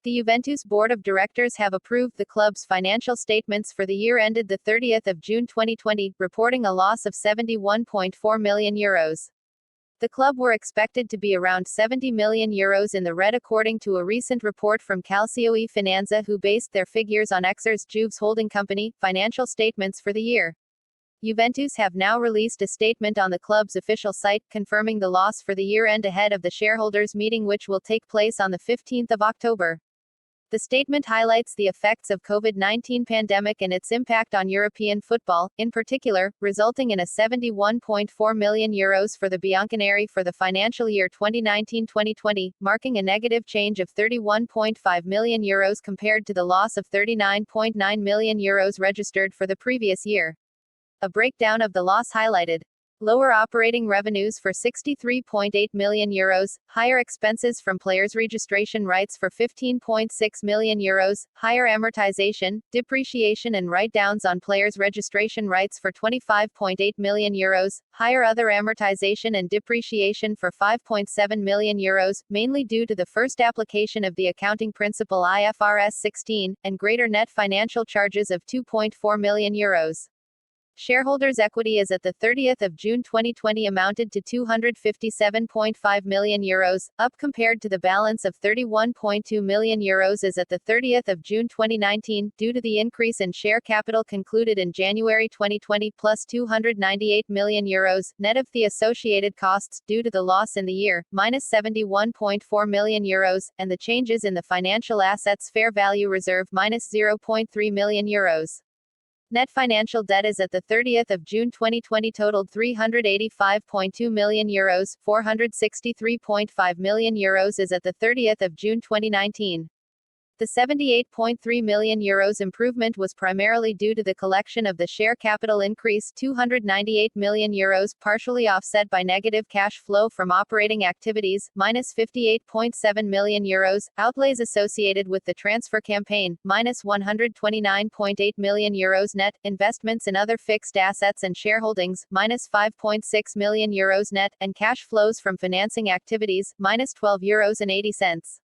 The Juventus board of directors have approved the club's financial statements for the year ended the 30th of June 2020, reporting a loss of €71.4 million. The club were expected to be around €70 million in the red according to a recent report from Calcio e Finanza, who based their figures on Exor's Juve's holding company financial statements for the year. Juventus have now released a statement on the club's official site, confirming the loss for the year-end ahead of the shareholders' meeting which will take place on the 15th of October. The statement highlights the effects of COVID-19 pandemic and its impact on European football, in particular, resulting in a €71.4 million for the Bianconeri for the financial year 2019-2020, marking a negative change of €31.5 million compared to the loss of €39.9 million registered for the previous year. A breakdown of the loss highlighted. Lower operating revenues for €63.8 million, higher expenses from players' registration rights for €15.6 million, higher amortization, depreciation and write-downs on players' registration rights for €25.8 million, higher other amortization and depreciation for €5.7 million, mainly due to the first application of the accounting principle IFRS 16, and greater net financial charges of €2.4 million. Shareholders' equity as at the 30th of June 2020 amounted to €257.5 million, up compared to the balance of €31.2 million as at the 30th of June 2019, due to the increase in share capital concluded in January 2020 plus €298 million, net of the associated costs, due to the loss in the year, minus €71.4 million, and the changes in the financial assets fair value reserve minus €0.3 million. Net financial debt as at the 30th of June 2020 totaled €385.2 million, €463.5 million as at the 30th of June 2019. The €78.3 million improvement was primarily due to the collection of the share capital increase €298 million, partially offset by negative cash flow from operating activities, minus €58.7 million, outlays associated with the transfer campaign, minus €129.8 million net, investments in other fixed assets and shareholdings, minus €5.6 million net, and cash flows from financing activities, minus €12.80.